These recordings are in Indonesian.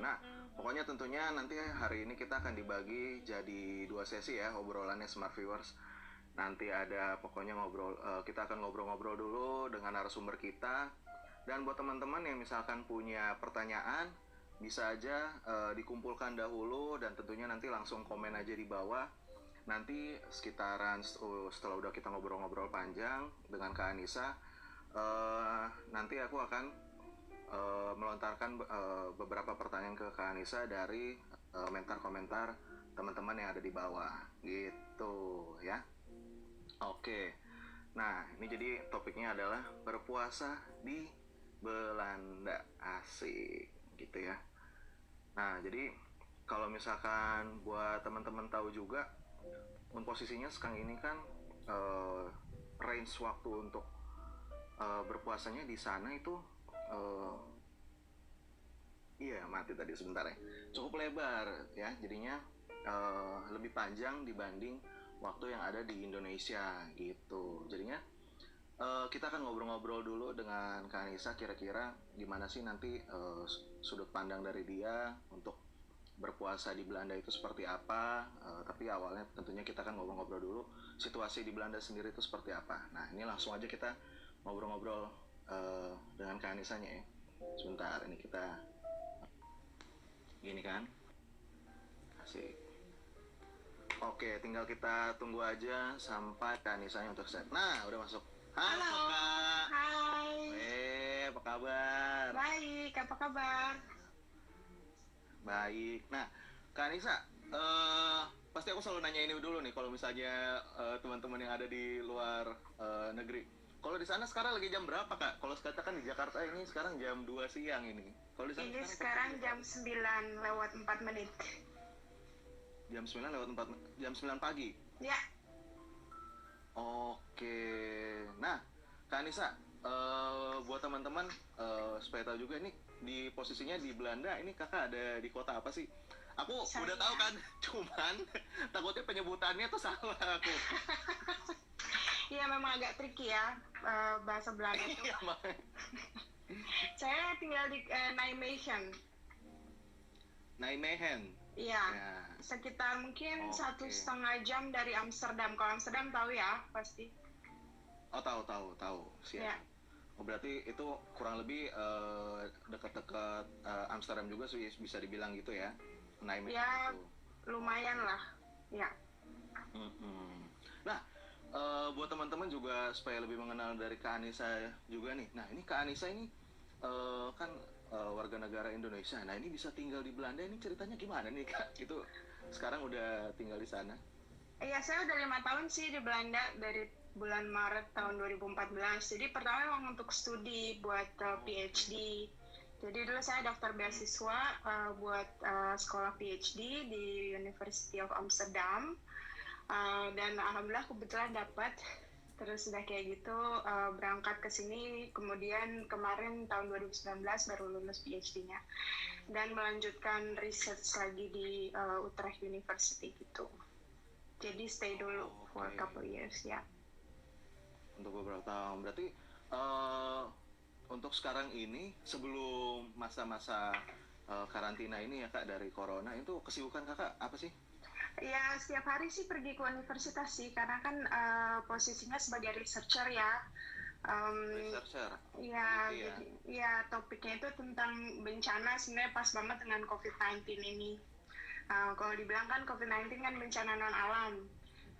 Nah, pokoknya tentunya nanti hari ini kita akan dibagi jadi 2 sesi ya obrolannya Smart Viewers. Nanti ada pokoknya kita akan ngobrol-ngobrol dulu dengan narasumber kita. Dan buat teman-teman yang misalkan punya pertanyaan, bisa aja dikumpulkan dahulu dan tentunya nanti langsung komen aja di bawah. Nanti sekitaran setelah udah kita ngobrol-ngobrol panjang dengan Kak Anissa, nanti aku akan melontarkan beberapa pertanyaan ke Kak Anissa dari komentar-komentar teman-teman yang ada di bawah gitu ya. Oke. Nah, ini jadi topiknya adalah berpuasa di Belanda. Asik gitu ya. Nah, jadi kalau misalkan buat teman-teman tahu juga, posisinya sekarang ini kan range waktu untuk berpuasanya di sana itu iya mati tadi sebentar ya, cukup lebar ya, jadinya lebih panjang dibanding waktu yang ada di Indonesia gitu. Jadinya kita akan ngobrol-ngobrol dulu dengan Kak Anissa, kira-kira gimana sih nanti sudut pandang dari dia untuk berpuasa di Belanda itu seperti apa. Tapi awalnya tentunya kita akan ngobrol-ngobrol dulu situasi di Belanda sendiri itu seperti apa. Nah, ini langsung aja kita ngobrol-ngobrol dengan Kak Anissanya ya. Sebentar, ini kita gini kan. Asik. Oke, tinggal kita tunggu aja sampai Kak Anissanya untuk set. Nah, udah masuk. Halo, Kak. hai. Apa kabar? Baik, apa kabar? Baik. Nah, Kak Anissa, pasti aku selalu nanya ini dulu nih kalau misalnya teman-teman yang ada di luar negeri. Kalau di sana sekarang lagi jam berapa, Kak? Kalau katakan di Jakarta ini sekarang jam 2 siang ini. Kalau di sana Ini sekarang jam 9 lewat 4 menit. Jam 9 lewat 4, jam 9 pagi? Ya. Oke. Nah, Kak Anissa, buat teman-teman supaya tahu juga ini di posisinya di Belanda, ini kakak ada di kota apa sih? Aku udah tahu kan, cuman takutnya penyebutannya tuh salah aku. Iya, memang agak tricky ya bahasa Belanda itu. Saya tinggal di Nijmegen. Nijmegen. Iya, sekitar mungkin 1,5 jam dari Amsterdam. Kalau Amsterdam tahu ya, pasti. Oh, tahu. Siap. Ya. Oh, berarti itu kurang lebih dekat-dekat Amsterdam juga sih, bisa dibilang gitu ya, Nijmegen ya, itu. Lumayan lah, ya. Nah, buat teman-teman juga supaya lebih mengenal dari Kak Anissa juga nih. Nah, ini Kak Anissa ini kan warga negara Indonesia. Nah, ini bisa tinggal di Belanda, ini ceritanya gimana nih, Kak? Itu sekarang udah tinggal di sana? Iya, saya udah 5 tahun sih di Belanda dari bulan Maret tahun 2014. Jadi pertama memang untuk studi buat PhD. Jadi dulu saya daftar beasiswa buat sekolah PhD di University of Amsterdam. Dan alhamdulillah kebetulan dapat. Terus udah kayak gitu berangkat ke sini, kemudian kemarin tahun 2019 baru lulus PhD-nya dan melanjutkan research lagi di Utrecht University gitu. Jadi stay dulu for a couple years ya. Untuk beberapa tahun. Berarti untuk sekarang ini sebelum masa-masa karantina ini ya Kak dari corona, itu kesibukan Kakak apa sih? Ya, setiap hari sih pergi ke universitas sih, karena kan posisinya sebagai researcher ya. Researcher? Ya, jadi ya topiknya itu tentang bencana, sebenarnya pas banget dengan COVID-19 ini. Kalau dibilang kan COVID-19 kan bencana non-alam.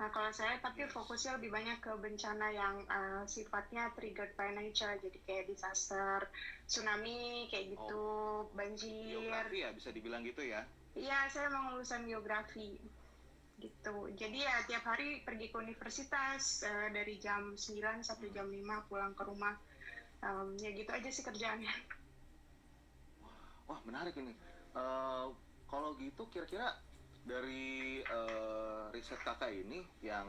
Nah, kalau saya tapi fokusnya lebih banyak ke bencana yang sifatnya triggered by nature, jadi kayak disaster, tsunami, kayak gitu, banjir. Geografi ya, bisa dibilang gitu ya? Iya, saya mau lulusan geografi. Gitu. Jadi ya tiap hari pergi ke universitas dari jam 9 sampai jam 5 pulang ke rumah. Ya gitu aja sih kerjaannya. Wah, menarik ini. Kalau gitu kira-kira dari riset kakak ini yang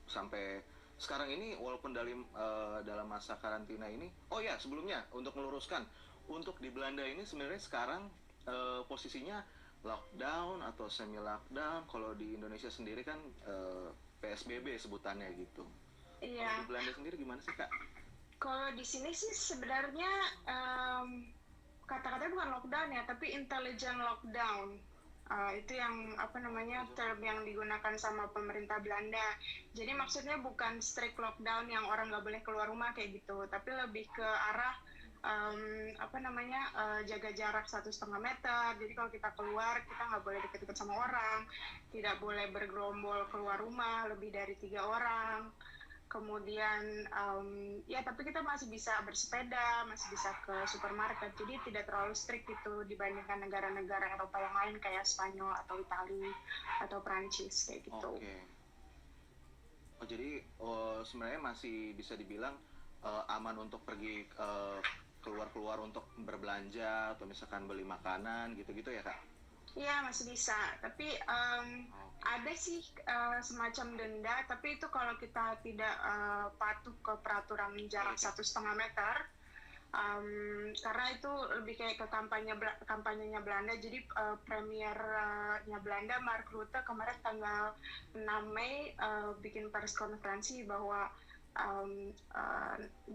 sampai sekarang ini walaupun dalam masa karantina ini, oh ya sebelumnya untuk meluruskan, untuk di Belanda ini sebenarnya sekarang posisinya lockdown atau semi lockdown. Kalau di Indonesia sendiri kan PSBB sebutannya gitu. Iya. Kalau di Belanda sendiri gimana sih Kak? Kalau di sini sih sebenarnya kata-katanya bukan lockdown ya, tapi intelligent lockdown. Itu yang term yang digunakan sama pemerintah Belanda. Jadi maksudnya bukan strict lockdown yang orang nggak boleh keluar rumah kayak gitu, tapi lebih ke arah jaga jarak 1,5 meter. Jadi kalau kita keluar kita nggak boleh deket-deket sama orang, tidak boleh bergerombol keluar rumah lebih dari 3 orang. Kemudian tapi kita masih bisa bersepeda, masih bisa ke supermarket, jadi tidak terlalu strict gitu dibandingkan negara-negara Eropa yang lain kayak Spanyol atau Italia atau Prancis kayak gitu. Oke. Jadi sebenarnya masih bisa dibilang aman untuk pergi keluar-keluar untuk berbelanja atau misalkan beli makanan gitu-gitu ya Kak? Iya, masih bisa, tapi ada sih semacam denda, tapi itu kalau kita tidak patuh ke peraturan jarak 1,5 meter, karena itu lebih kayak ke kampanyenya Belanda. Jadi premiernya Belanda Mark Rutte kemarin tanggal 6 Mei bikin pers konferensi bahwa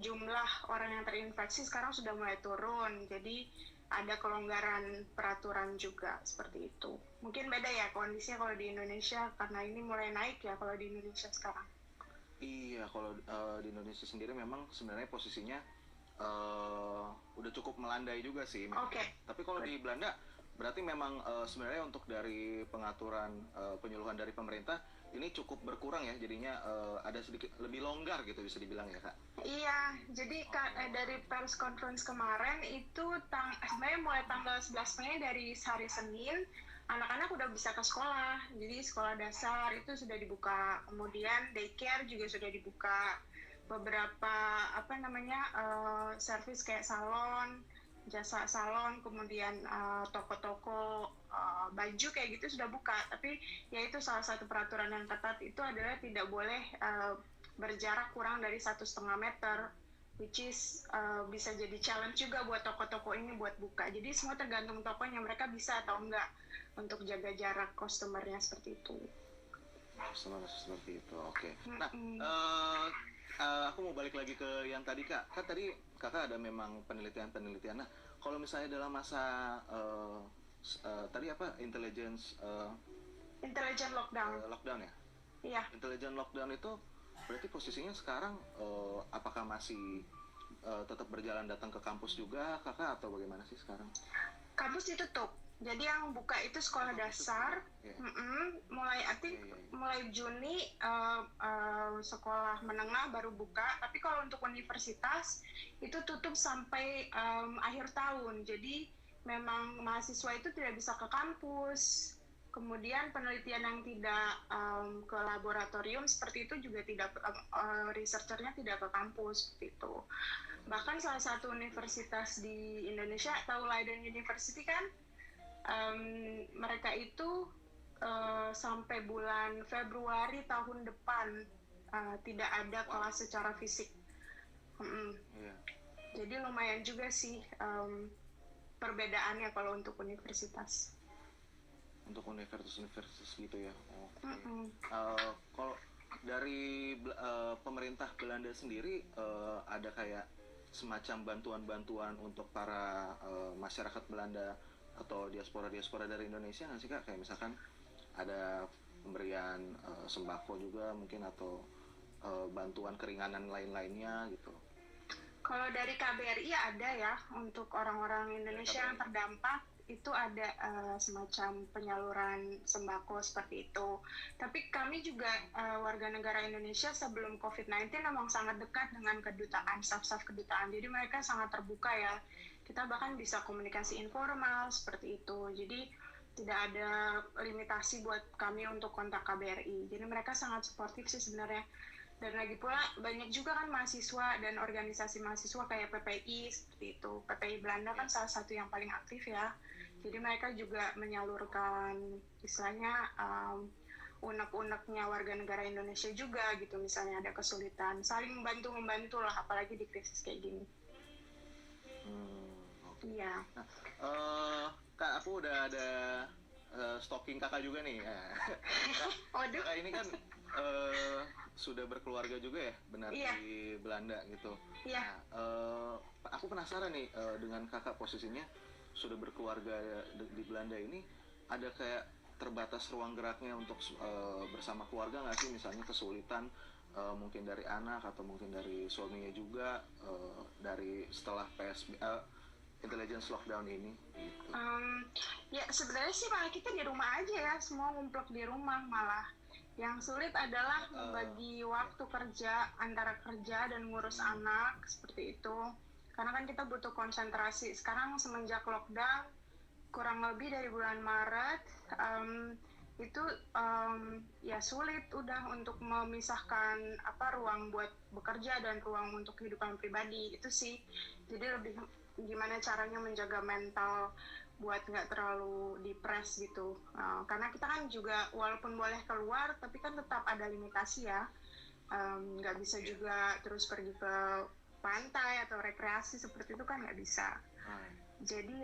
jumlah orang yang terinfeksi sekarang sudah mulai turun, jadi ada kelonggaran peraturan juga seperti itu. Mungkin beda ya kondisinya kalau di Indonesia, karena ini mulai naik ya kalau di Indonesia sekarang. Iya, kalau di Indonesia sendiri memang sebenarnya posisinya udah cukup melandai juga sih. Oke. Tapi kalau di Belanda berarti memang sebenarnya untuk dari pengaturan penyuluhan dari pemerintah ini cukup berkurang ya, jadinya ada sedikit lebih longgar gitu bisa dibilang ya Kak? Iya, jadi dari press conference kemarin itu sebenarnya mulai tanggal 11 Mei dari hari Senin, anak-anak udah bisa ke sekolah, jadi sekolah dasar itu sudah dibuka, kemudian daycare juga sudah dibuka, beberapa service kayak salon, jasa salon, kemudian toko-toko baju kayak gitu sudah buka. Tapi ya itu salah satu peraturan yang ketat itu adalah tidak boleh berjarak kurang dari 1,5 meter, which is bisa jadi challenge juga buat toko-toko ini buat buka. Jadi semua tergantung tokonya, mereka bisa atau enggak untuk jaga jarak customer-nya seperti itu. Seperti itu, oke. Nah, aku mau balik lagi ke yang tadi Kak. Kan tadi Kakak ada memang penelitian. Nah, kalau misalnya dalam masa tadi apa intelligent lockdown ya? Iya. Intelligent lockdown itu berarti posisinya sekarang apakah masih tetap berjalan datang ke kampus juga Kakak atau bagaimana sih sekarang? Kampus ditutup. Jadi yang buka itu sekolah dasar. Mulai Juni sekolah menengah baru buka. Tapi kalau untuk universitas itu tutup sampai akhir tahun. Jadi memang mahasiswa itu tidak bisa ke kampus. Kemudian penelitian yang tidak ke laboratorium seperti itu juga tidak, researchernya tidak ke kampus seperti itu. Bahkan salah satu universitas di Indonesia, tahu Leiden University kan? Mereka itu sampai bulan Februari tahun depan tidak ada kelas secara fisik. Jadi lumayan juga sih perbedaannya kalau untuk universitas. Untuk universitas gitu ya. Kalau dari pemerintah Belanda sendiri ada kayak semacam bantuan-bantuan untuk para masyarakat Belanda atau diaspora dari Indonesia nggak sih Kak? Kayak misalkan ada pemberian sembako juga mungkin atau bantuan keringanan lain-lainnya gitu. Kalau dari KBRI ada ya, untuk orang-orang Indonesia yang terdampak itu ada semacam penyaluran sembako seperti itu. Tapi kami juga warga negara Indonesia sebelum COVID-19 memang sangat dekat dengan kedutaan, staf-staf kedutaan. Jadi mereka sangat terbuka ya. Kita bahkan bisa komunikasi informal seperti itu. Jadi tidak ada limitasi buat kami untuk kontak KBRI. Jadi mereka sangat suportif sih sebenarnya. Dan lagi pula banyak juga kan mahasiswa dan organisasi mahasiswa kayak PPI seperti itu. PPI Belanda kan salah satu yang paling aktif ya. Jadi mereka juga menyalurkan istilahnya unek-uneknya warga negara Indonesia juga gitu. Misalnya ada kesulitan, saling membantu lah, apalagi di krisis kayak gini. Iya. Nah, Kak, aku udah ada stalking Kakak juga nih. Waduh. Kakak ini kan sudah berkeluarga juga ya, benar di Belanda gitu. Iya. Nah, aku penasaran nih dengan Kakak posisinya sudah berkeluarga di Belanda ini ada kayak terbatas ruang geraknya untuk bersama keluarga nggak sih, misalnya kesulitan mungkin dari anak atau mungkin dari suaminya juga dari setelah intelligence lockdown ini gitu. Ya sebenarnya sih malah kita di rumah aja ya, semua ngumpul di rumah. Malah yang sulit adalah membagi waktu kerja antara kerja dan ngurus anak seperti itu, karena kan kita butuh konsentrasi. Sekarang semenjak lockdown kurang lebih dari bulan Maret itu ya sulit udah untuk memisahkan ruang buat bekerja dan ruang untuk kehidupan pribadi itu sih. Jadi lebih gimana caranya menjaga mental buat nggak terlalu depres gitu, karena kita kan juga walaupun boleh keluar tapi kan tetap ada limitasi ya, nggak bisa juga terus pergi ke pantai atau rekreasi seperti itu kan nggak bisa. Jadi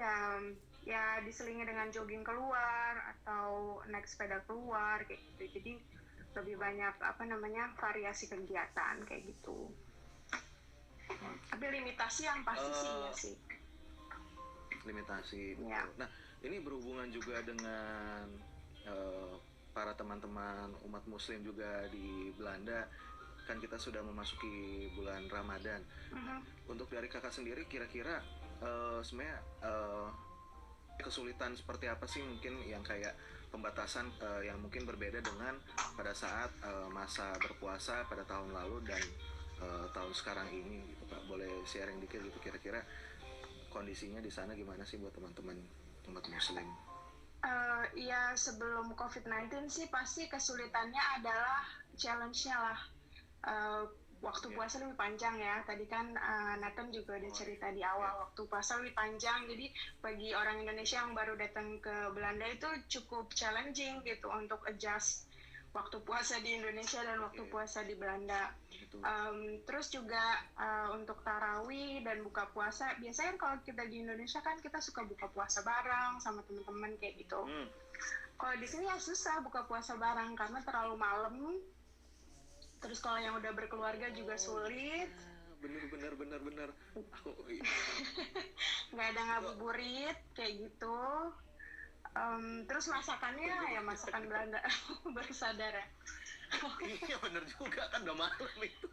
ya diselingi dengan jogging keluar atau naik sepeda keluar kayak gitu. Jadi lebih banyak variasi kegiatan kayak gitu. Tapi limitasi yang pasti sih ya sih. Limitasi. Ya. Nah, ini berhubungan juga dengan para teman-teman umat Muslim juga di Belanda. Kan kita sudah memasuki bulan Ramadan. Untuk dari kakak sendiri, kira-kira sebenarnya kesulitan seperti apa sih mungkin yang kayak pembatasan yang mungkin berbeda dengan pada saat masa berpuasa pada tahun lalu dan tahun sekarang ini gitu Kak. Boleh sharing dikit gitu, kira-kira kondisinya di sana gimana sih buat teman-teman umat Muslim? Ya sebelum COVID-19 sih pasti kesulitannya adalah challenge-nya lah. Waktu puasa lebih panjang ya. Tadi kan Nathan juga udah cerita di awal, waktu puasa lebih panjang. Jadi bagi orang Indonesia yang baru datang ke Belanda itu cukup challenging gitu untuk adjust waktu puasa di Indonesia dan waktu puasa di Belanda. Terus juga untuk tarawih dan buka puasa, biasanya kalau kita di Indonesia kan kita suka buka puasa bareng sama teman-teman kayak gitu. Kalau di sini ya susah buka puasa bareng karena terlalu malam. Terus kalau yang udah berkeluarga juga sulit. Bener. Aku nggak ada ngabuburit kayak gitu. Terus masakannya ya masakan Belanda. Baru sadar ya. Iya bener juga, kan udah malam itu.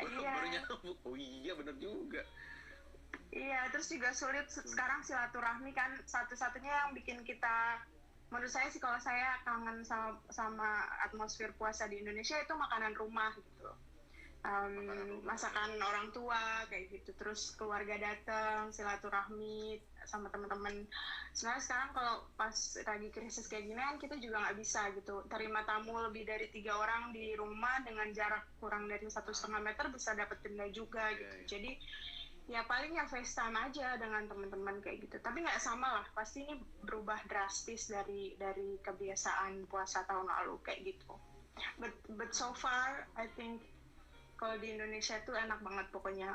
Baru nyambung. Oh iya bener juga. Iya, terus juga sulit sekarang silaturahmi kan, satu-satunya yang bikin kita, menurut saya sih kalau saya kangen sama atmosfer puasa di Indonesia itu makanan rumah gitu. Masakan orang tua kayak gitu, terus keluarga datang silaturahmi sama teman-teman. Sebenarnya sekarang kalau pas lagi krisis kayak gini kan kita juga nggak bisa gitu terima tamu lebih dari 3 orang di rumah dengan jarak kurang dari 1,5 meter, bisa dapat denda juga gitu. Jadi ya paling ya FaceTime aja dengan teman-teman kayak gitu. Tapi nggak sama lah, pasti ini berubah drastis dari kebiasaan puasa tahun lalu kayak gitu. But so far I think kalau di Indonesia tuh enak banget pokoknya.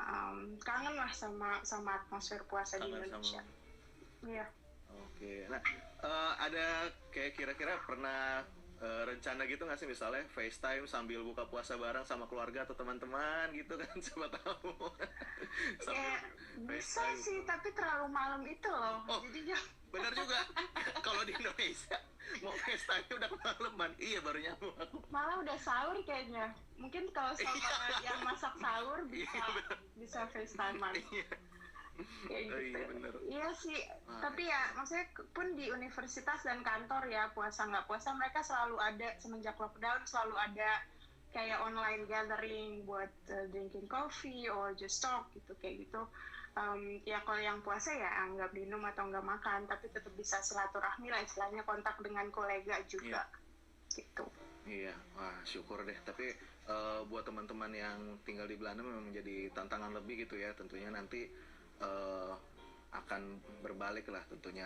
Kangen lah sama atmosfer puasa di Indonesia. Iya. Oke. Nah, ada kayak kira-kira pernah rencana gitu nggak sih, misalnya FaceTime sambil buka puasa bareng sama keluarga atau teman-teman gitu kan, siapa tahu. Ya, bisa sih, tapi terlalu malam itu loh. Jadi benar juga. Kalau di Indonesia mau FaceTime udah kemalaman. Iya, baru nyambung aku. Malah udah sahur kayaknya. Mungkin kalau sama yang masak sahur bisa FaceTime-an. Kayak gitu. Iya sih, tapi ya maksudnya pun di universitas dan kantor ya, puasa nggak puasa mereka selalu ada, semenjak lockdown selalu ada kayak online gathering buat drinking coffee or just talk gitu kayak gitu. Ya kalau yang puasa ya nggak minum atau nggak makan, tapi tetap bisa silaturahmi lah istilahnya, kontak dengan kolega juga gitu. Iya, wah syukur deh. Tapi buat teman-teman yang tinggal di Belanda memang menjadi tantangan lebih gitu ya, tentunya nanti akan berbalik lah tentunya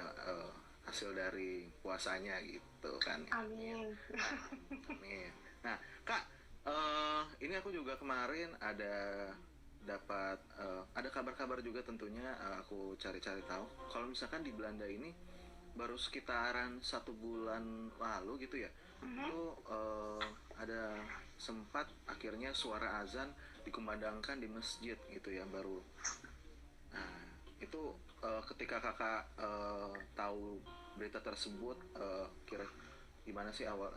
hasil dari puasanya gitu kan. Amin. Amin. Nah Kak, ini aku juga kemarin dapat ada kabar-kabar juga tentunya, aku cari-cari tahu kalau misalkan di Belanda ini baru sekitaran 1 bulan lalu gitu ya, itu ada sempat akhirnya suara azan dikumandangkan di masjid gitu ya baru. Nah itu ketika kakak tahu berita tersebut, kira gimana sih awal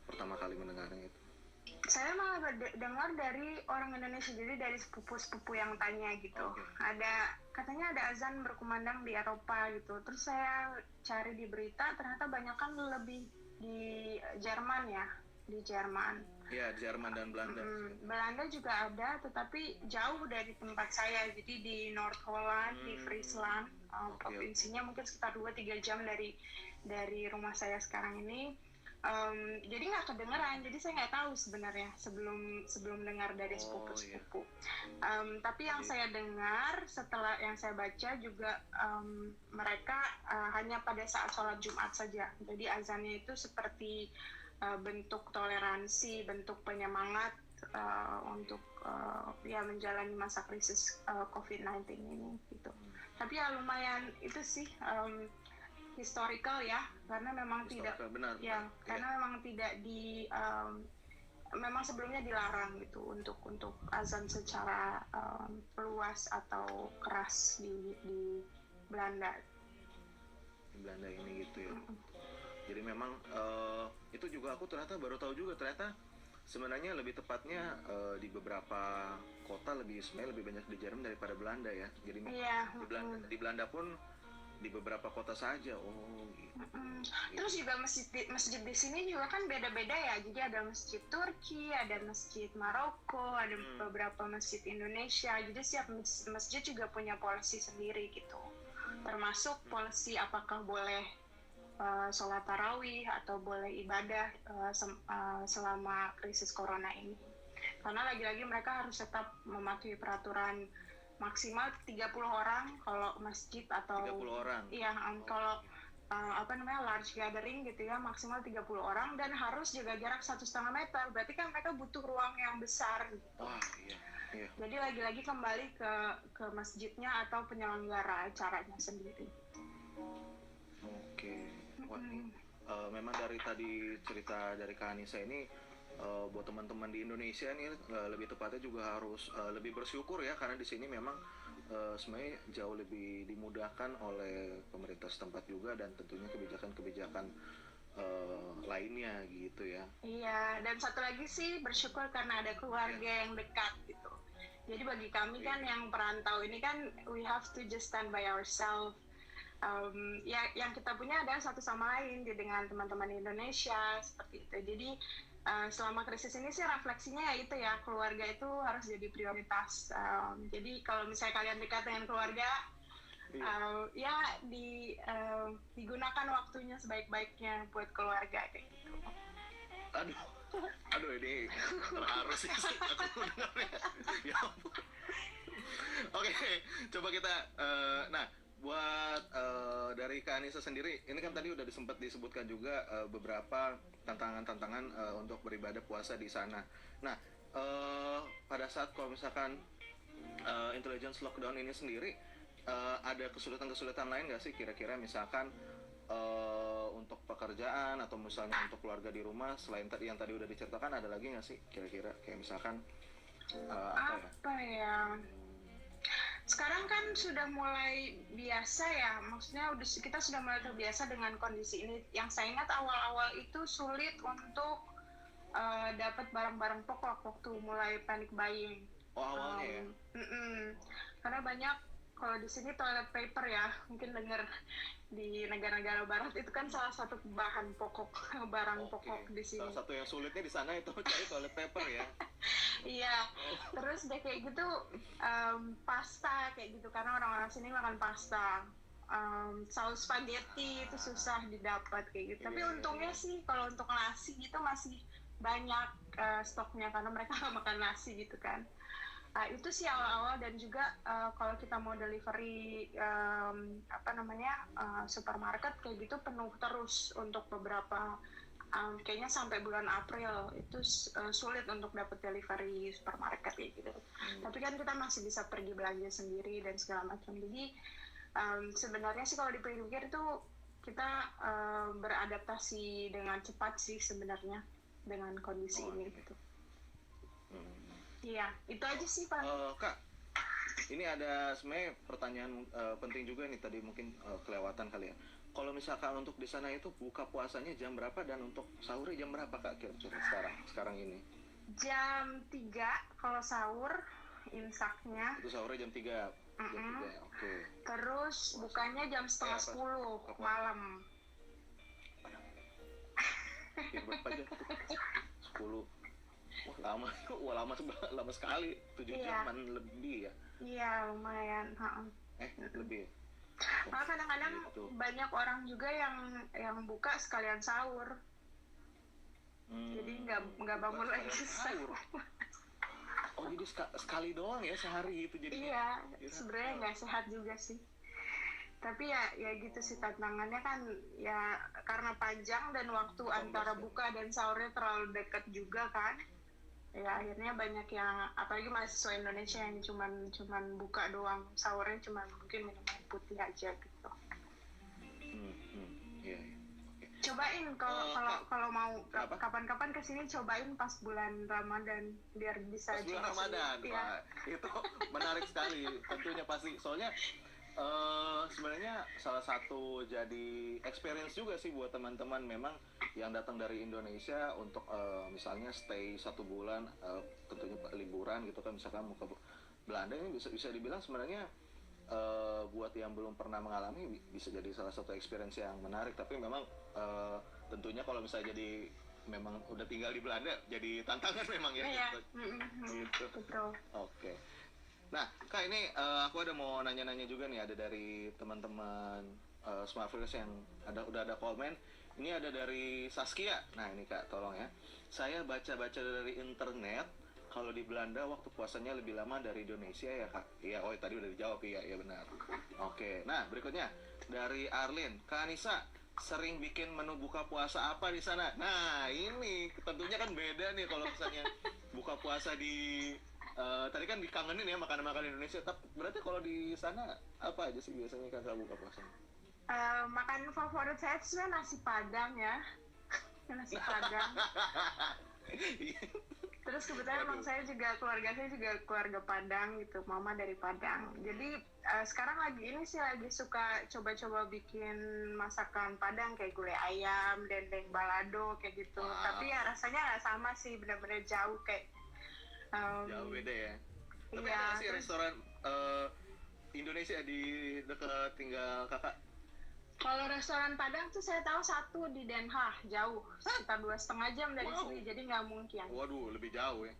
pertama kali mendengarnya itu? Saya malah dengar dari orang Indonesia, jadi dari sepupu-sepupu yang tanya gitu. Ada katanya ada azan berkumandang di Eropa gitu. Terus saya cari di berita, ternyata banyak kan lebih di Jerman ya, di Jerman. Iya, Jerman dan Belanda. Belanda juga ada, tetapi jauh dari tempat saya. Jadi di North Holland, di Friesland, provinsinya mungkin sekitar 2-3 jam dari rumah saya sekarang ini. Jadi nggak kedengeran, jadi saya nggak tahu sebenarnya sebelum dengar dari sepupu-sepupu. Tapi yang saya dengar setelah yang saya baca juga, mereka hanya pada saat sholat Jumat saja. Jadi azannya itu seperti bentuk toleransi, bentuk penyemangat untuk ya menjalani masa krisis COVID-19 ini gitu. Tapi ya lumayan itu sih historical ya, karena memang karena memang tidak memang sebelumnya dilarang gitu untuk azan secara luas atau keras di Belanda. Di Belanda ini gitu ya. Jadi memang itu juga aku ternyata baru tahu juga, ternyata sebenarnya lebih tepatnya di beberapa kota sebenarnya lebih banyak di Jerman daripada Belanda ya. Jadi di Belanda pun di beberapa kota saja. Gitu. Terus juga masjid di sini juga kan beda-beda ya. Jadi ada masjid Turki, ada masjid Maroko, ada beberapa masjid Indonesia. Jadi setiap masjid juga punya polisi sendiri gitu. Termasuk polisi apakah boleh sholat tarawih atau boleh ibadah selama krisis corona ini. Karena lagi-lagi mereka harus tetap mematuhi peraturan maksimal 30 orang kalau masjid atau 30 orang. Iya, kalau large gathering gitu ya, maksimal 30 orang dan harus jaga jarak 1,5 meter. Berarti kan mereka butuh ruang yang besar gitu. Iya. Jadi lagi-lagi kembali ke masjidnya atau penyelenggara acaranya sendiri. Wah, memang dari tadi cerita dari Kak Anissa ini, buat teman-teman di Indonesia nih lebih tepatnya juga harus lebih bersyukur ya, karena di sini memang sebenarnya jauh lebih dimudahkan oleh pemerintah setempat juga, dan tentunya kebijakan-kebijakan lainnya gitu ya. Iya, dan satu lagi sih bersyukur karena ada keluarga yang dekat gitu. Jadi bagi kami kan yang perantau ini kan we have to just stand by ourselves. Ya yang kita punya adalah satu sama lain dengan teman-teman Indonesia seperti itu. Jadi selama krisis ini sih refleksinya ya itu ya, keluarga itu harus jadi prioritas. Jadi kalau misalnya kalian dekat dengan keluarga, ya digunakan waktunya sebaik-baiknya buat keluarga kayak gitu. Aduh ini terharu sih aku dengarnya. Ya ampun. Oke, coba kita buat dari Kak Anissa sendiri, ini kan tadi udah sempat disebutkan juga beberapa tantangan-tantangan untuk beribadah puasa di sana. Nah, pada saat kalau misalkan intelligence lockdown ini sendiri, ada kesulitan-kesulitan lain nggak sih kira-kira, misalkan untuk pekerjaan atau misalnya untuk keluarga di rumah, selain tadi yang tadi udah diceritakan, ada lagi nggak sih kira-kira kayak misalkan apa ya? Sekarang kan sudah mulai biasa ya, maksudnya kita sudah mulai terbiasa dengan kondisi ini. Yang saya ingat awal-awal itu sulit untuk dapat barang-barang pokok waktu mulai panic buying. Awalnya ya? Karena banyak, kalau di sini toilet paper ya, mungkin dengar di negara-negara barat itu kan salah satu bahan pokok, barang pokok di sini. Salah satu yang sulitnya di sana itu cari toilet paper ya. Iya, terus deh kayak gitu pasta kayak gitu, karena orang-orang sini makan pasta. Saus spaghetti itu susah didapat kayak gitu. Tapi untungnya sih kalau untuk nasi gitu masih banyak stoknya, karena mereka nggak makan nasi gitu kan. Itu sih awal-awal, dan juga kalau kita mau delivery supermarket kayak gitu penuh terus untuk beberapa, kayaknya sampai bulan April itu sulit untuk dapat delivery supermarket kayak gitu. Tapi kan kita masih bisa pergi belanja sendiri dan segala macam. Jadi sebenarnya sih kalau dipikir itu kita beradaptasi dengan cepat sih sebenarnya dengan kondisi ini gitu. Iya, itu aja sih Pak. Kak, Ini ada sebenarnya pertanyaan penting juga nih tadi mungkin kelewatan kali ya. Kalau misalkan untuk di sana itu buka puasanya jam berapa dan untuk sahurnya jam berapa Kak kira-kira sekarang ini? Jam 3 kalau sahur, imsaknya. Itu sahurnya jam 3. Jam 3 ya, oke. Terus bukanya jam setengah 10 malam. Ya, berapa aja tuh? 10. Wah lama sekali. 7 jaman lebih ya? Iya, lumayan. Lebih. Malah kadang-kadang Gitu. banyak orang juga yang buka sekalian sahur. Jadi nggak bangun lagi sahur. Oh jadi sekali doang ya sehari gitu jadi. Iya, sebenarnya nggak sehat juga sih. Tapi ya gitu sih tantangannya kan ya karena panjang dan waktu antara buka dan sahurnya terlalu dekat juga kan. Ya akhirnya banyak yang apalagi mahasiswa Indonesia yang cuman buka doang, sahurnya cuman mungkin minum air putih aja gitu. Iya. Cobain kalau mau kapan-kapan kesini, cobain pas bulan Ramadan biar bisa pas bulan Ramadan. Wah, itu menarik sekali tentunya pasti soalnya sebenarnya salah satu jadi experience juga sih buat teman-teman memang yang datang dari Indonesia untuk misalnya stay 1 bulan tentunya liburan gitu kan, misalkan mau ke Belanda ini bisa dibilang sebenarnya buat yang belum pernah mengalami bisa jadi salah satu experience yang menarik, tapi memang tentunya kalau misalnya jadi memang udah tinggal di Belanda jadi tantangan memang ya. Gitu. Betul. Oke. Nah, Kak ini aku ada mau nanya-nanya juga nih, ada dari teman-teman Smartfreaks yang udah ada komen. Ini ada dari Saskia. Nah ini Kak, tolong ya. Saya baca-baca dari internet, kalau di Belanda waktu puasanya lebih lama dari Indonesia ya Kak? Iya, tadi udah dijawab, iya benar. Oke, nah berikutnya dari Arlin. Kak Anissa, sering bikin menu buka puasa apa di sana? Nah ini tentunya kan beda nih kalau misalnya buka puasa di tadi kan dikangenin ya makanan-makanan Indonesia. Tapi berarti kalau di sana apa aja sih biasanya Kakak buka puasanya? Makanan favorit saya itu nasi Padang ya. Nasi Padang. Terus kebetulan emang keluarga saya juga keluarga Padang gitu, mama dari Padang. Jadi sekarang lagi suka coba-coba bikin masakan Padang kayak gulai ayam, dendeng balado kayak gitu. Wow. Tapi ya rasanya nggak sama sih, benar-benar jauh kayak. Jauh beda ya. Tapi ada sih restoran Indonesia di dekat tinggal Kakak? Kalau restoran Padang tuh saya tahu satu di Den Haag, jauh, sekitar 2,5 jam dari sini, jadi nggak mungkin. Waduh, lebih jauh ya.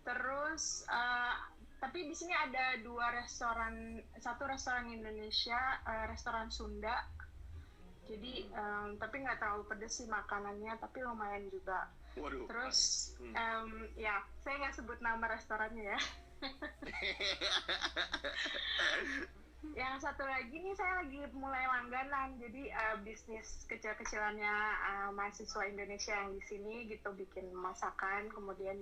Terus, tapi di sini ada satu restoran Indonesia, restoran Sunda. Jadi, tapi nggak terlalu pedes sih makanannya, tapi lumayan juga. Waduh. Terus, ya, saya nggak sebut nama restorannya ya. Yang satu lagi nih, saya lagi mulai langganan, jadi bisnis kecil-kecilannya mahasiswa Indonesia yang di sini gitu, bikin masakan kemudian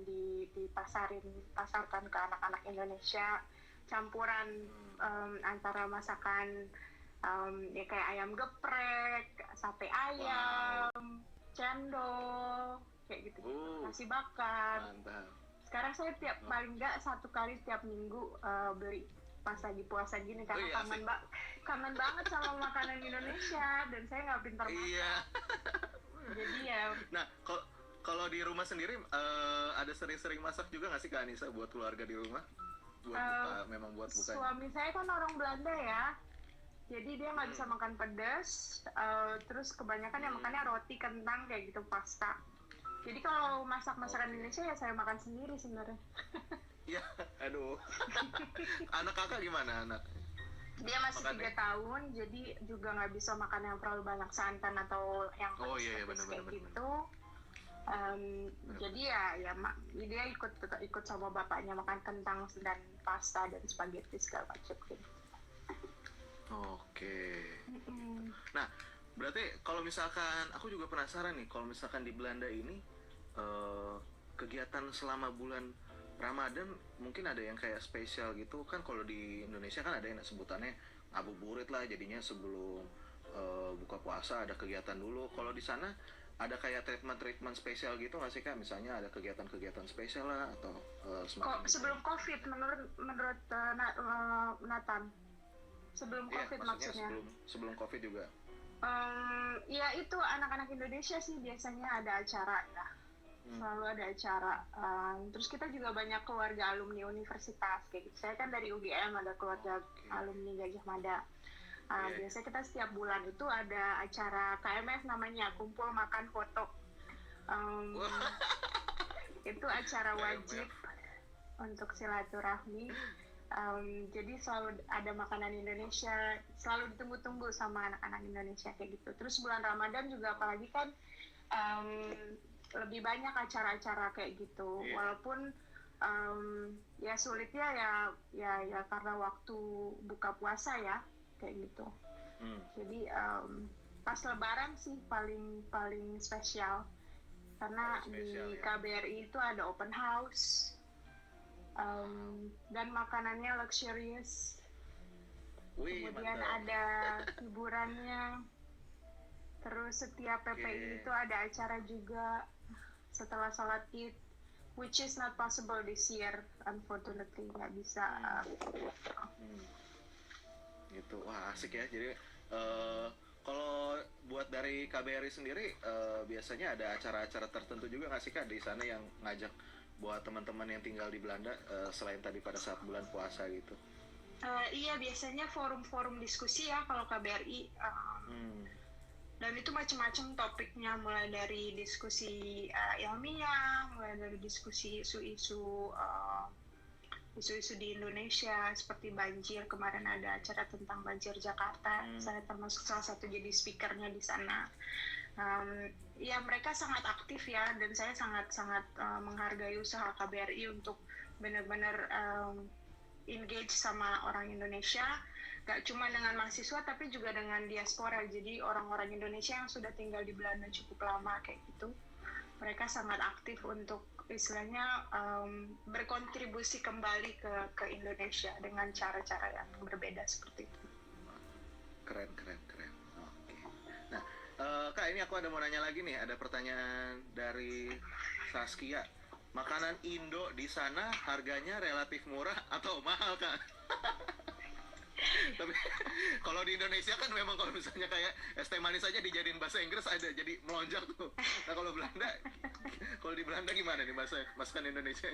dipasarkan ke anak-anak Indonesia, campuran antara masakan ya kayak ayam geprek, sate ayam, cendol, kayak gitu, nasi bakar. Mantap. Sekarang saya paling nggak 1 kali tiap minggu beli pas lagi puasa gini karena kangen banget sama makanan Indonesia dan saya nggak pintar masak. Iya. Jadi ya. Nah, kalau di rumah sendiri ada sering-sering masak juga nggak sih Kak Anissa buat keluarga di rumah? Buat buka. Suami saya kan orang Belanda ya, jadi dia nggak bisa makan pedas. Terus kebanyakan yang makannya roti, kentang kayak gitu, pasta. Jadi kalau masakan Indonesia ya saya makan sendiri sebenarnya. Ya, aduh. Anak kakak gimana anak? Dia masih 3 tahun, jadi juga nggak bisa makan yang terlalu banyak santan atau yang pedas kayak gitu. Jadi ya dia ikut sama bapaknya makan kentang dan pasta dan spaghetti segala macam gitu. Oke. Nah, berarti kalau misalkan aku juga penasaran nih, kalau misalkan di Belanda ini kegiatan selama bulan Ramadan mungkin ada yang kayak spesial gitu kan. Kalau di Indonesia kan ada yang sebutannya ngabuburit lah, jadinya sebelum buka puasa ada kegiatan dulu. Kalau di sana ada kayak treatment spesial gitu nggak sih Kak? Misalnya ada kegiatan-kegiatan spesial lah atau semakin Sebelum COVID menurut Nathan. Sebelum iya, COVID maksudnya maksudnya. sebelum COVID juga. Ya itu anak-anak Indonesia sih biasanya ada acara ya. Selalu ada acara. Terus kita juga banyak keluarga alumni universitas kayak gitu. Saya kan dari UGM, ada keluarga alumni Gajah Mada. Biasanya kita setiap bulan itu ada acara KMF namanya Kumpul Makan Foto. Itu acara wajib untuk silaturahmi. Jadi selalu ada makanan Indonesia, selalu ditunggu-tunggu sama anak-anak Indonesia kayak gitu. Terus bulan Ramadan juga apalagi kan lebih banyak acara-acara kayak gitu. Walaupun ya sulitnya ya karena waktu buka puasa ya kayak gitu. Jadi pas Lebaran sih paling spesial karena di KBRI itu ada open house. Dan makanannya luxurious. Kemudian ada hiburannya. Terus setiap PPI itu ada acara juga setelah sholat Id, which is not possible this year, unfortunately nggak bisa. Gitu, wah asik ya. Jadi kalau buat dari KBRI sendiri biasanya ada acara-acara tertentu juga nggak sih Kak di sana yang ngajak buat teman-teman yang tinggal di Belanda selain tadi pada saat bulan puasa gitu? Iya, biasanya forum-forum diskusi ya kalau KBRI. Dan itu macam-macam topiknya, mulai dari diskusi ilmiah, mulai dari diskusi isu-isu di Indonesia seperti banjir. Kemarin ada acara tentang banjir Jakarta. Saya termasuk salah satu jadi speakernya di sana. Ya mereka sangat aktif ya, dan saya sangat menghargai usaha KBRI untuk benar-benar engage sama orang Indonesia, gak cuma dengan mahasiswa tapi juga dengan diaspora, jadi orang-orang Indonesia yang sudah tinggal di Belanda cukup lama kayak gitu. Mereka sangat aktif untuk istilahnya berkontribusi kembali ke Indonesia dengan cara-cara yang berbeda seperti itu. Keren. Kak, ini aku ada mau nanya lagi nih. Ada pertanyaan dari Saskia. Makanan Indo di sana harganya relatif murah atau mahal, Kak? Tapi kalau di Indonesia kan memang kalau misalnya kayak es teh manis aja dijadiin bahasa Inggris ada jadi melonjak tuh. Nah kalau di Belanda gimana nih masakan Indonesia?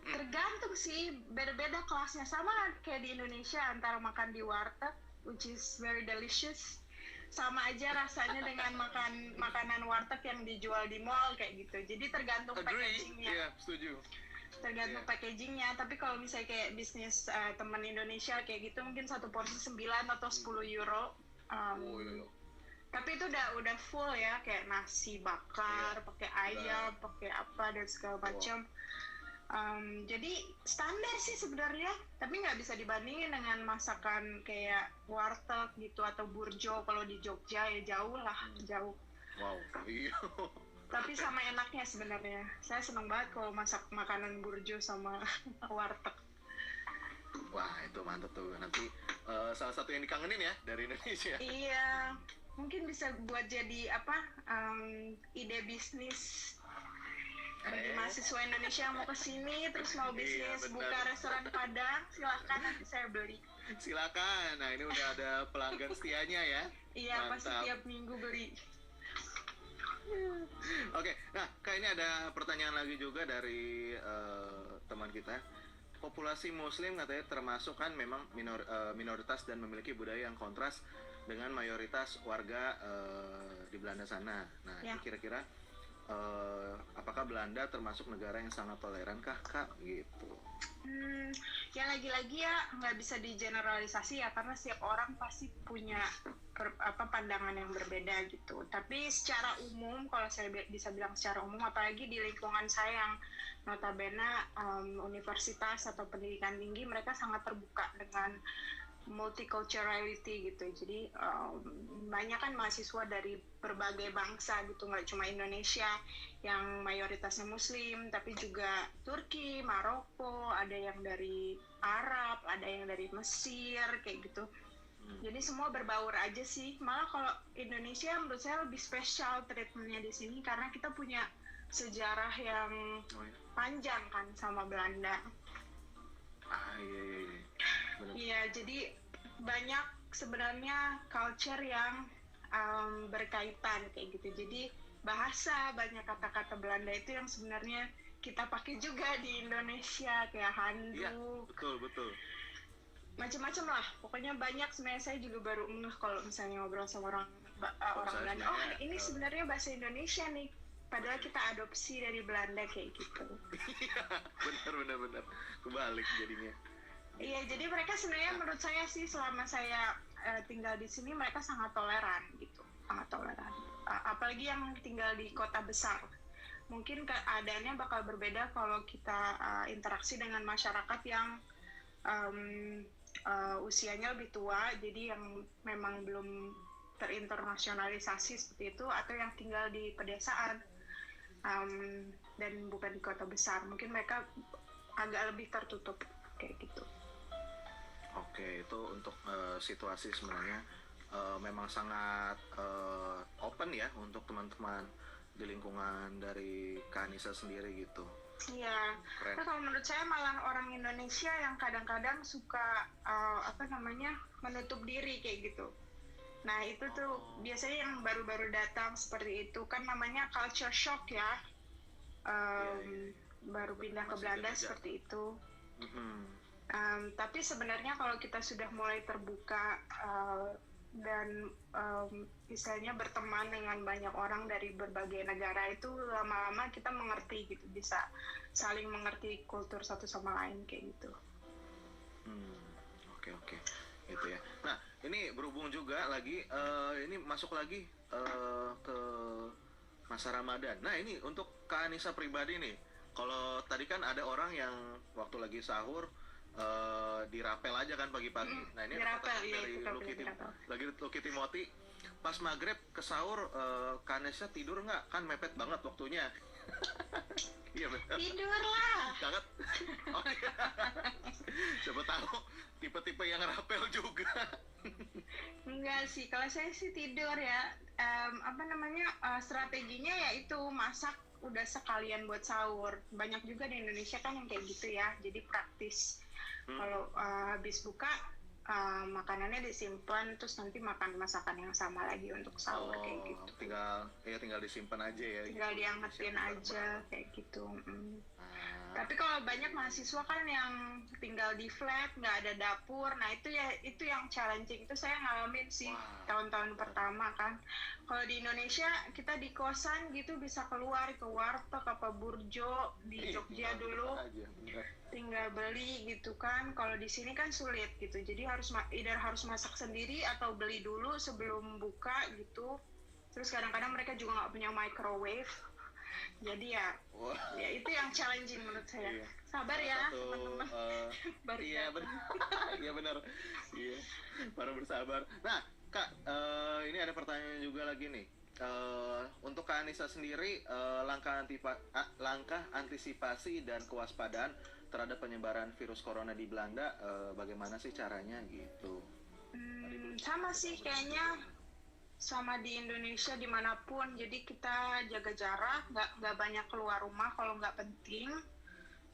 Tergantung sih, beda-beda kelasnya. Sama kayak di Indonesia, antara makan di warteg, which is very delicious, sama aja rasanya dengan makanan warteg yang dijual di mall kayak gitu. Jadi tergantung packagingnya. Iya, setuju. Tergantung packagingnya. Tapi kalau misalnya kayak bisnis teman Indonesia kayak gitu, mungkin satu porsi 9 atau 10 euro. Tapi itu udah full ya, kayak nasi bakar, pakai ayam, pakai apa dan segala macam. Jadi standar sih sebenarnya, tapi nggak bisa dibandingin dengan masakan kayak warteg gitu atau burjo. Kalau di Jogja ya jauh. Wow, iya. Tapi sama enaknya sebenarnya. Saya seneng banget kalau masak makanan burjo sama warteg. Wah, itu mantap tuh. Nanti salah satu yang dikangenin ya dari Indonesia. Iya, mungkin bisa buat jadi ide bisnis. Bagi mahasiswa Indonesia yang mau kesini terus mau bisnis buka restoran Padang, silakan, nanti saya beli. Silakan. Nah, ini udah ada pelanggan setianya ya. Iya, pasti tiap minggu beli. Oke, nah Kak, ini ada pertanyaan lagi juga dari teman kita. Populasi Muslim katanya termasuk kan memang minoritas dan memiliki budaya yang kontras dengan mayoritas warga di Belanda sana. Nah, ini kira-kira apakah Belanda termasuk negara yang sangat toleran kah, Kak? Gitu. Ya lagi-lagi ya nggak bisa digeneralisasi ya, karena setiap orang pasti punya pandangan yang berbeda gitu. Tapi secara umum, kalau saya bisa bilang secara umum, apalagi di lingkungan saya yang notabene universitas atau pendidikan tinggi, mereka sangat terbuka dengan multiculturality gitu. Jadi banyak kan mahasiswa dari berbagai bangsa gitu, nggak cuma Indonesia yang mayoritasnya Muslim, tapi juga Turki, Maroko, ada yang dari Arab, ada yang dari Mesir kayak gitu. Jadi semua berbaur aja sih. Malah kalau Indonesia menurut saya lebih spesial treatmentnya di sini karena kita punya sejarah yang panjang kan sama Belanda. Iya. Iya, jadi banyak sebenarnya culture yang berkaitan kayak gitu. Jadi bahasa, banyak kata-kata Belanda itu yang sebenarnya kita pakai juga di Indonesia kayak handuk. Iya, betul. Macam-macam lah. Pokoknya banyak sebenarnya. Saya juga baru ngeh kalau misalnya ngobrol sama orang Belanda. Oh, ini sebenarnya bahasa Indonesia nih. Padahal kita adopsi dari Belanda kayak gitu. Iya, benar. Kebalik jadinya. Iya, jadi mereka sebenarnya menurut saya sih selama saya tinggal di sini mereka sangat toleran gitu, sangat toleran. Apalagi yang tinggal di kota besar. Mungkin keadaannya bakal berbeda kalau kita interaksi dengan masyarakat yang usianya lebih tua, jadi yang memang belum terinternasionalisasi seperti itu, atau yang tinggal di pedesaan dan bukan di kota besar. Mungkin mereka agak lebih tertutup kayak gitu. Oke, itu untuk situasi sebenarnya memang sangat open ya untuk teman-teman di lingkungan dari Kak Anissa sendiri gitu. Iya, nah, kalau menurut saya malah orang Indonesia yang kadang-kadang suka menutup diri kayak gitu. Nah itu tuh biasanya yang baru-baru datang seperti itu kan namanya culture shock ya. Baru pindah ke Belanda seperti itu. Tapi sebenarnya kalau kita sudah mulai terbuka dan misalnya berteman dengan banyak orang dari berbagai negara, itu lama-lama kita mengerti gitu, bisa saling mengerti kultur satu sama lain kayak gitu. Oke. Gitu ya. Nah, ini berhubung juga lagi ini masuk lagi ke masa Ramadan. Nah, ini untuk Kak Anissa pribadi nih. Kalau tadi kan ada orang yang waktu lagi sahur dirapel aja kan pagi-pagi. Nah, ini dari Luki Timoti. Pas maghrib ke sahur, Kak Anissa tidur nggak? Kan mepet banget waktunya. Iya benar. Tidur lah. Banget. Oh, iya. Siapa tahu tipe-tipe yang rapel juga. Enggak sih, kalau saya sih tidur ya. Strateginya yaitu masak udah sekalian buat sahur. Banyak juga di Indonesia kan yang kayak gitu ya, jadi praktis. Kalau habis buka makanannya disimpan, terus nanti makan masakan yang sama lagi untuk sahur kayak gitu. Tinggal disimpan aja ya. Tinggal diangetin aja kayak gitu. Tapi kalau banyak mahasiswa kan yang tinggal di flat, nggak ada dapur, nah itu yang challenging. Itu saya ngalamin sih tahun-tahun pertama kan. Kalau di Indonesia kita di kosan gitu bisa keluar ke warteg apa burjo di Jogja dulu, tinggal beli gitu kan. Kalau di sini kan sulit gitu, jadi harus masak sendiri atau beli dulu sebelum buka gitu. Terus kadang-kadang mereka juga nggak punya microwave. Jadi ya itu yang challenging menurut saya. Iya. Sabar ya teman-teman. Iya benar. Iya, baru bersabar. Nah Kak, ini ada pertanyaan juga lagi nih. Untuk Kak Anissa sendiri, langkah antisipasi dan kewaspadaan terhadap penyebaran virus corona di Belanda, bagaimana sih caranya gitu? Sama sih kayaknya. Sama di Indonesia dimanapun, jadi kita jaga jarak, nggak banyak keluar rumah kalau nggak penting,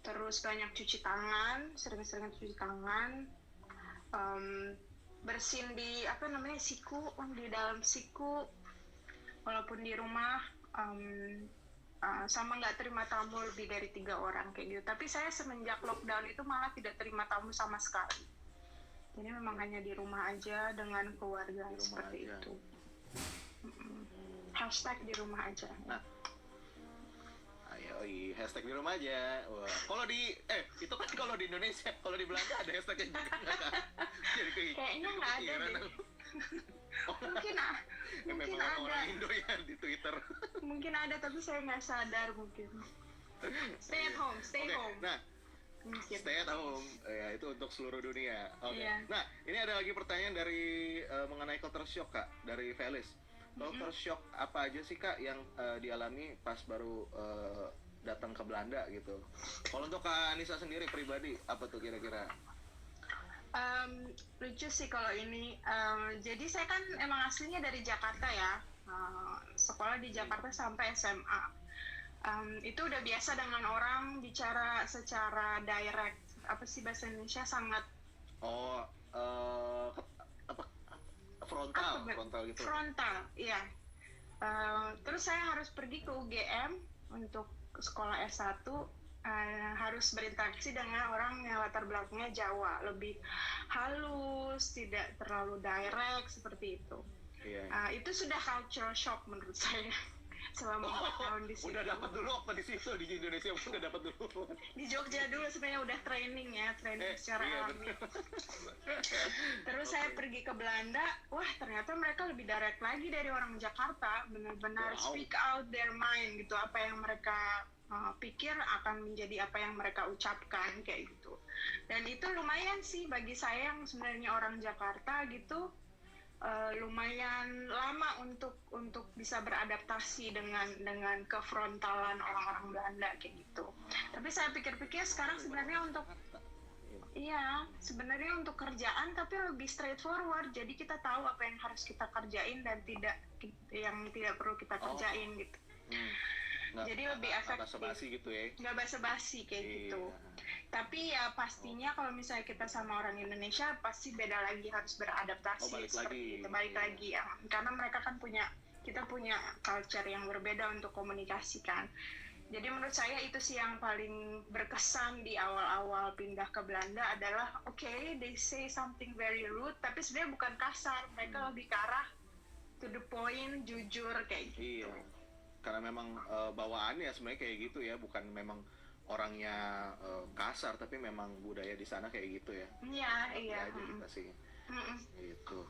terus banyak cuci tangan, sering-sering cuci tangan, bersin di siku, di dalam siku walaupun di rumah, sama nggak terima tamu lebih dari 3 orang kayak gitu. Tapi saya semenjak lockdown itu malah tidak terima tamu sama sekali, jadi memang hanya di rumah aja dengan keluarga seperti itu. Hashtag di rumah aja. Nah, hashtag di rumah aja. Wah. Kalau itu kan kalau di Indonesia, kalau di Belanda ada hashtagnya juga kan? Jadi kayaknya nggak ada deh. Mungkin ada. Orang Indo ya di Twitter. Mungkin ada tapi saya nggak sadar mungkin. Stay at home. Nah, stay at home, ya itu untuk seluruh dunia. Oke. Yeah. Nah, ini ada lagi pertanyaan dari mengenai culture shock Kak, dari Felis. Culture shock apa aja sih Kak yang dialami pas baru datang ke Belanda gitu? Kalau untuk Kak Anissa sendiri pribadi, apa tuh kira-kira? Lucu sih kalau ini. Jadi saya kan emang aslinya dari Jakarta ya. Sekolah di Jakarta sampai SMA. Itu udah biasa dengan orang bicara secara direct. Apa sih bahasa Indonesia sangat Oh, apa frontal gitu. frontal, iya. Terus saya harus pergi ke UGM untuk sekolah S1, harus berinteraksi dengan orang yang latar belakangnya Jawa, lebih halus, tidak terlalu direct seperti itu. Iya. Itu sudah culture shock menurut saya selama 4 tahun di situ. Udah dapat dulu apa di situ di Indonesia udah dapat dulu. Di Jogja dulu sebenarnya udah training secara iya, alami. Terus saya pergi ke Belanda, wah ternyata mereka lebih direct lagi dari orang Jakarta, benar-benar speak out their mind gitu, apa yang mereka pikir akan menjadi apa yang mereka ucapkan kayak gitu. Dan itu lumayan sih bagi saya yang sebenarnya orang Jakarta gitu, lumayan lama untuk bisa beradaptasi dengan kefrontalan orang-orang Belanda kayak gitu. Tapi saya pikir-pikir sekarang sebenarnya sebenarnya untuk kerjaan tapi lebih straightforward. Jadi kita tahu apa yang harus kita kerjain dan yang tidak perlu kita kerjain gitu. Jadi lebih efektif. Nggak basa-basi gitu ya. Nggak basa-basi kayak gitu. Tapi ya pastinya kalau misalnya kita sama orang Indonesia pasti beda lagi, harus beradaptasi seperti itu. Balik lagi ya. Karena mereka kan kita punya culture yang berbeda untuk komunikasikan. Jadi menurut saya itu sih yang paling berkesan di awal-awal pindah ke Belanda adalah they say something very rude, tapi sebenarnya bukan kasar, mereka lebih ke arah to the point, jujur kayak gitu. Iya. Karena memang bawaannya sebenarnya kayak gitu ya, bukan memang orangnya kasar, tapi memang budaya di sana kayak gitu ya. Iya. Aja kita sih. Gitu.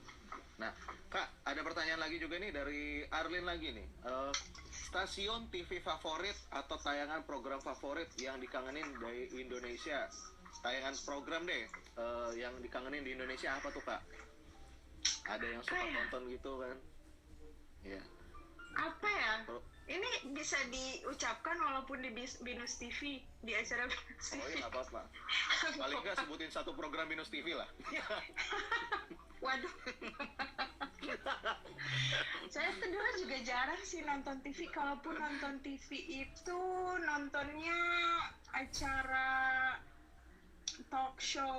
Nah, Kak, ada pertanyaan lagi juga nih dari Arlin lagi nih. Stasiun TV favorit atau tayangan program favorit yang dikangenin dari Indonesia? Tayangan program deh, yang dikangenin di Indonesia apa tuh, Kak? Ada yang suka nonton gitu kan? Iya. Apa ya? Ini bisa diucapkan walaupun di Binus TV, di acara Binus TV. Oh iya, apa-apa. Paling nggak sebutin satu program Binus TV lah. Waduh. Saya kedua juga jarang sih nonton TV. Kalaupun nonton TV itu nontonnya acara talk show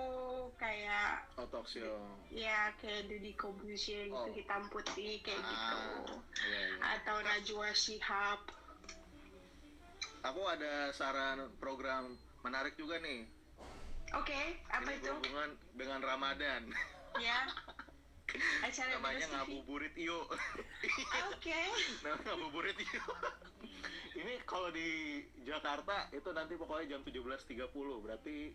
kayak talk show. Ya kayak Deddy Corbuzier gitu, Hitam Putih kayak gitu. Iya. Atau Najwa Shihab. Aku ada saran program menarik juga nih. Apa ini itu? Berhubungan dengan Ramadan. Ya. Acara namanya Ngabuburit Yuk. Namanya Ngabuburit Yuk. Ini kalau di Jakarta itu nanti pokoknya jam 17.30, berarti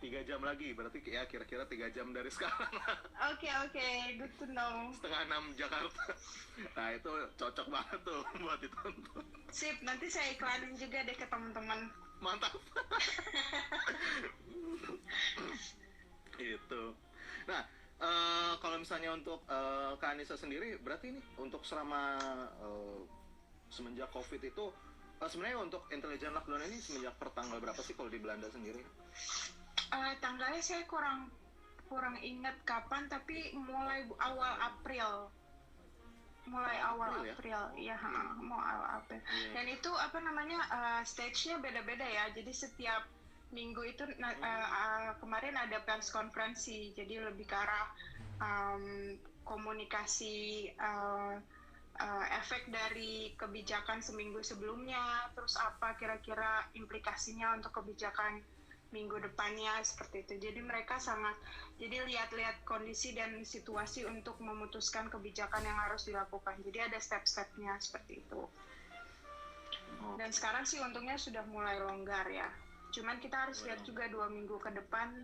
3 jam lagi, berarti ya kira-kira 3 jam dari sekarang. Oke, good to know. 5:30 Jakarta. Nah itu cocok banget tuh buat ditonton. Sip, nanti saya iklanin juga deh ke teman-teman. Mantap. Itu. Nah, kalau misalnya untuk Kak Anissa sendiri, berarti ini untuk selama semenjak COVID itu sebenarnya untuk intelligent lockdown ini semenjak pertanggal berapa sih kalau di Belanda sendiri? Tanggalnya saya kurang ingat kapan, tapi mulai awal April. Mau awal April. Dan itu stage-nya beda-beda ya. Jadi setiap minggu itu kemarin ada press konferensi, jadi lebih ke arah komunikasi efek dari kebijakan seminggu sebelumnya, terus apa kira-kira implikasinya untuk kebijakan minggu depannya, seperti itu. Jadi mereka lihat-lihat kondisi dan situasi untuk memutuskan kebijakan yang harus dilakukan. Jadi ada step-stepnya seperti itu. Dan sekarang sih untungnya sudah mulai longgar ya. Cuman kita harus lihat juga 2 minggu ke depan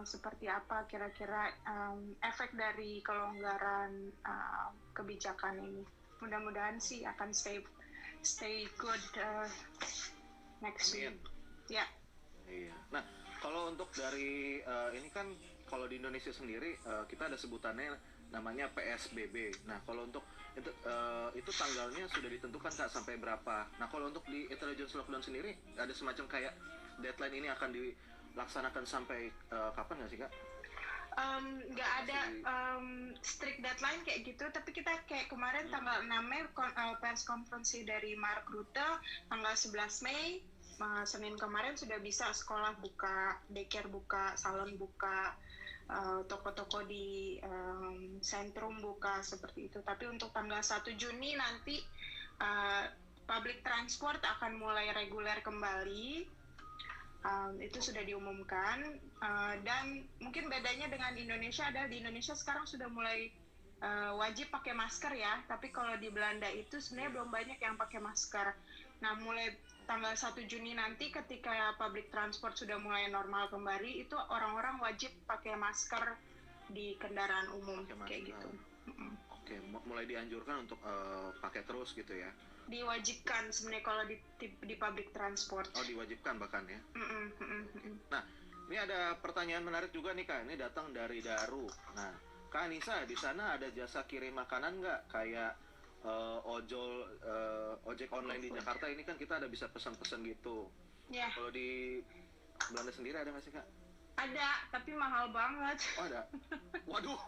seperti apa kira-kira efek dari kelonggaran kebijakan ini. Mudah-mudahan sih akan stay good next week. Ya. Iya. Nah, kalau untuk dari ini kan kalau di Indonesia sendiri kita ada sebutannya namanya PSBB. Nah, kalau untuk itu tanggalnya sudah ditentukan Kak sampai berapa. Nah, kalau untuk di intelligence lockdown sendiri ada semacam kayak deadline ini akan dilaksanakan sampai kapan nggak sih Kak? Nggak ada strict deadline kayak gitu, tapi kita kayak kemarin tanggal 6 Mei pers konferensi dari Mark Rutte, tanggal 11 Mei Senin kemarin sudah bisa sekolah buka, daycare buka, salon buka, toko-toko di sentrum buka seperti itu. Tapi untuk tanggal 1 Juni nanti public transport akan mulai reguler kembali. Itu sudah diumumkan, dan mungkin bedanya dengan Indonesia adalah di Indonesia sekarang sudah mulai wajib pakai masker ya, tapi kalau di Belanda itu sebenarnya belum banyak yang pakai masker. Nah, mulai tanggal 1 Juni nanti ketika public transport sudah mulai normal kembali, itu orang-orang wajib pakai masker di kendaraan umum kayak gitu. Oke, mulai dianjurkan untuk pakai terus gitu ya. Diwajibkan sebenarnya kalau di public transport. Oh, diwajibkan bahkan ya. Nah, ini ada pertanyaan menarik juga nih Kak. Ini datang dari Daru. Nah, Kak Anissa, di sana ada jasa kirim makanan nggak? Kayak ojek online di Jakarta ini kan kita ada bisa pesan-pesan gitu. Ya. Kalau di Belanda sendiri ada nggak sih Kak? Ada, tapi mahal banget. Oh, ada. Waduh,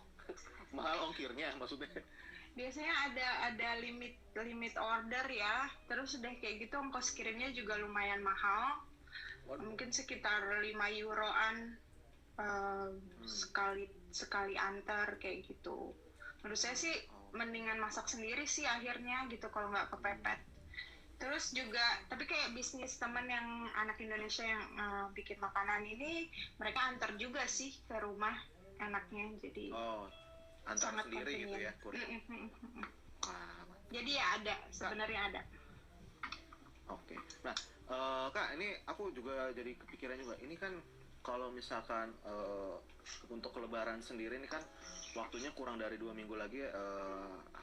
mahal ongkirnya maksudnya. Biasanya ada limit order ya, terus udah kayak gitu ongkos kirimnya juga lumayan mahal. Mungkin sekitar 5 euroan sekali antar kayak gitu. Menurut saya sih mendingan masak sendiri sih akhirnya gitu kalau nggak kepepet. Terus juga, tapi kayak bisnis teman yang anak Indonesia yang bikin makanan ini, mereka antar juga sih ke rumah enaknya, jadi antar sendiri gitu ya. Jadi ya ada, sebenarnya ada. Oke. Nah, Kak, ini aku juga jadi kepikiran juga. Ini kan kalau misalkan untuk Lebaran sendiri ini kan waktunya kurang dari 2 minggu lagi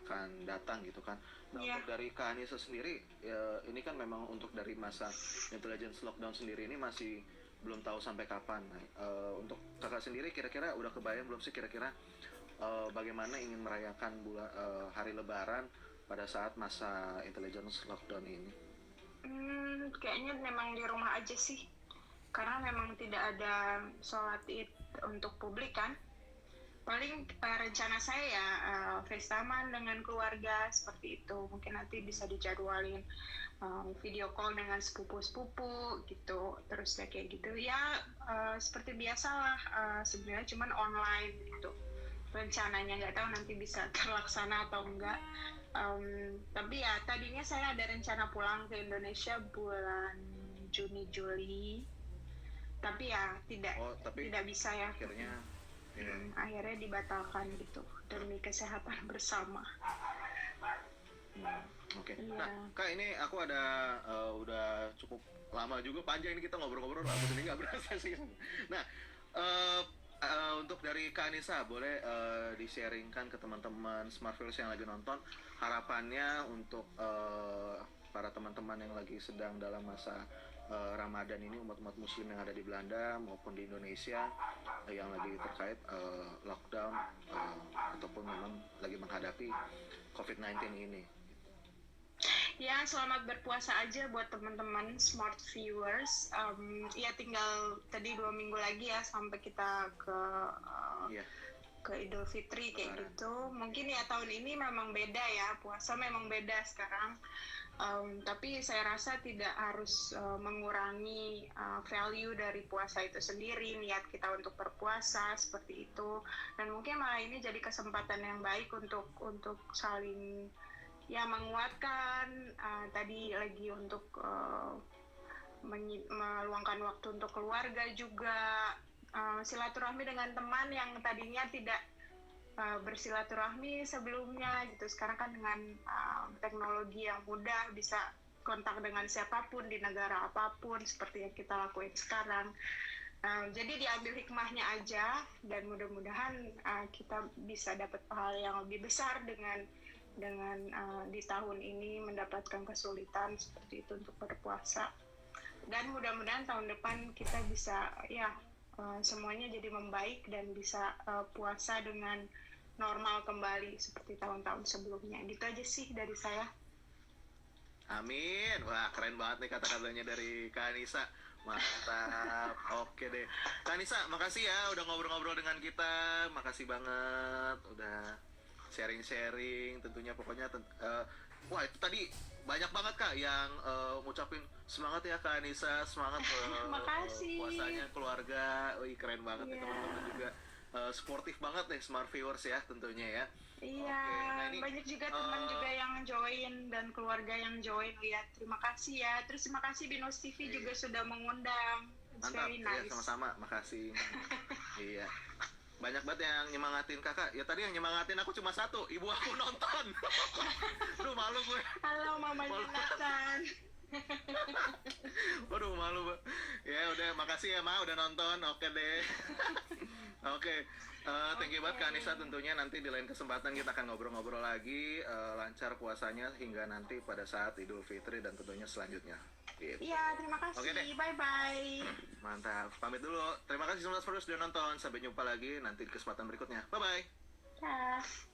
akan datang gitu kan. Nah, untuk dari Kak Anissa sendiri, ini kan memang untuk dari masa intelligence lockdown sendiri ini masih belum tahu sampai kapan. Nah, untuk kakak sendiri kira-kira udah kebayang belum sih kira-kira bagaimana ingin merayakan hari Lebaran pada saat masa intelligence lockdown ini? Kayaknya memang di rumah aja sih, karena memang tidak ada sholat id untuk publik kan. Paling rencana saya ya FaceTime dengan keluarga seperti itu. Mungkin nanti bisa dijadwalin video call dengan sepupu-sepupu gitu. Terus kayak gitu ya, seperti biasalah sebenarnya, cuman online gitu rencananya. Nggak tahu nanti bisa terlaksana atau enggak. Tapi ya tadinya saya ada rencana pulang ke Indonesia bulan Juni Juli, tapi ya tidak bisa ya. Akhirnya dibatalkan gitu demi kesehatan bersama. Oke. Nah, Kak, ini aku ada udah cukup lama juga, panjang ini kita ngobrol-ngobrol, aku sendiri nggak berasa sih. Nah, untuk dari Kak Anissa, boleh di-sharingkan ke teman-teman Smart Viewers yang lagi nonton, harapannya untuk para teman-teman yang lagi sedang dalam masa Ramadan ini, umat-umat muslim yang ada di Belanda maupun di Indonesia yang lagi terkait lockdown ataupun memang lagi menghadapi COVID-19 ini. Ya, selamat berpuasa aja buat teman-teman Smart Viewers. Ya tinggal tadi 2 minggu lagi ya sampai kita ke Idul Fitri kayak gitu. Mungkin ya tahun ini memang beda ya, puasa memang beda sekarang. Tapi saya rasa tidak harus mengurangi value dari puasa itu sendiri, niat kita untuk berpuasa seperti itu. Dan mungkin malah ini jadi kesempatan yang baik untuk saling ya menguatkan, tadi lagi untuk meluangkan waktu untuk keluarga juga, silaturahmi dengan teman yang tadinya tidak bersilaturahmi sebelumnya gitu. Sekarang kan dengan teknologi yang mudah bisa kontak dengan siapapun di negara apapun seperti yang kita lakuin sekarang. Jadi diambil hikmahnya aja, dan mudah-mudahan kita bisa dapat pahala yang lebih besar dengan di tahun ini mendapatkan kesulitan seperti itu untuk berpuasa. Dan mudah-mudahan tahun depan kita bisa semuanya jadi membaik dan bisa puasa dengan normal kembali seperti tahun-tahun sebelumnya. Gitu aja sih dari saya. Amin. Wah, keren banget nih kata-katanya dari Kak Anissa. Mantap. Oke deh. Kak Nisa, makasih ya udah ngobrol-ngobrol dengan kita. Makasih banget udah sharing-sharing tentunya pokoknya wah itu tadi banyak banget Kak yang ngucapin semangat ya Kak Nisa, semangat Makasih. puasanya keluarga. Wih, keren banget nih Iya. teman-teman juga. Sportif banget nih Smart Viewers ya tentunya ya. Iya, Oke, nah ini, banyak juga teman juga yang join dan keluarga yang join. Lihat, terima kasih ya. Terus terima kasih Binus TV Iya. juga sudah mengundang. It's Mantap, very ya nice. sama-sama, makasih. Iya. Banyak banget yang nyemangatin kakak. Ya tadi yang nyemangatin aku cuma satu, ibu aku nonton. Aduh malu gue. Halo Mama Jonathan. Waduh malu. Ya udah, makasih ya Ma udah nonton. Oke deh. Oke. Thank you banget Kak Anissa, tentunya nanti di lain kesempatan kita akan ngobrol-ngobrol lagi, lancar puasanya hingga nanti pada saat Idul Fitri dan tentunya selanjutnya. Gitu. Iya, terima kasih. Oke deh. Bye-bye. Mantap, pamit dulu. Terima kasih semua sudah nonton. Sampai jumpa lagi nanti di kesempatan berikutnya. Bye bye. Dah.